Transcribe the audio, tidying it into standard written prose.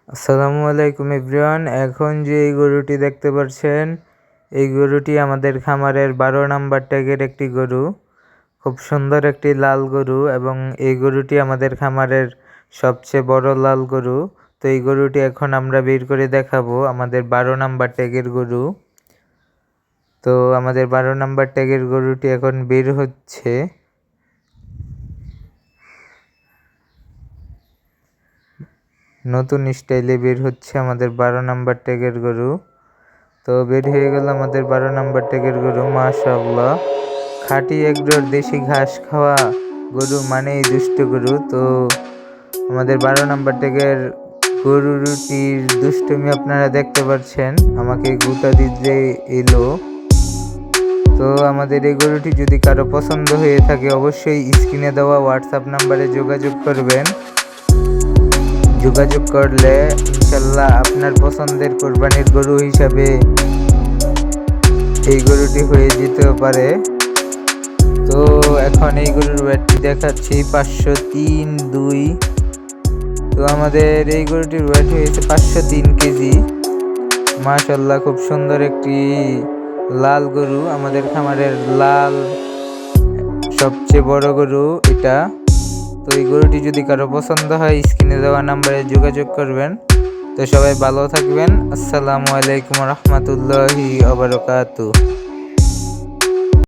আসসালামু আলাইকুম এভরিওয়ান। এখন যে এই গরুটি দেখতে পাচ্ছেন, এই গরুটি আমাদের খামারের 12 নাম্বার ট্যাগের একটি গরু। খুব সুন্দর একটি লাল গরু এবং এই গরুটি আমাদের খামারের সবচেয়ে বড় লাল গরু। তো এই গরুটি এখন আমরা বের করে দেখাবো, আমাদের 12 নাম্বার ট্যাগের গরু। তো আমাদের 12 নাম্বার ট্যাগের গরুটি এখন বের হচ্ছে। নতুন স্টাইলে বের হচ্ছে আমাদের 12 নাম্বার ট্যাগের গরু। তো বের হয়ে গেল আমাদের 12 নাম্বার ট্যাগের গরু। মাশাআল্লাহ, খাঁটি একদর দেশি ঘাস খাওয়া গরু মানেই দুষ্ট গরু। তো আমাদের 12 নাম্বার ট্যাগের গরুটির দুষ্টুমি আপনারা দেখতে পাচ্ছেন, আমাকে গুতা দিতে এলো। তো আমাদের এই গরুটি যদি কারো পছন্দ হয়ে থাকে অবশ্যই স্ক্রিনে দেওয়া হোয়াটসঅ্যাপ নাম্বারে যোগাযোগ করবেন। যোগাযোগ করলে ইনশাল্লাহ আপনার পছন্দের কোরবানির গরু হিসাবে এই গরুটি হয়ে যেতেও পারে। তো এখন এই গরুর ওয়েটটি দেখাচ্ছি 503.2। তো আমাদের এই গরুটির ওয়েট হয়েছে 503 কেজি। মাশাল্লাহ, খুব সুন্দর একটি লাল গরু, আমাদের খামারের লাল সবচেয়ে বড় গরু এটা। তো এই গরুটি যদি কারো পছন্দ হয় স্ক্রিনে দেওয়া নাম্বারে যোগাযোগ করবেন। তো সবাই ভালো থাকবেন। আসসালামু আলাইকুম রহমতুল্লাহি ওয়া বারাকাতুহু।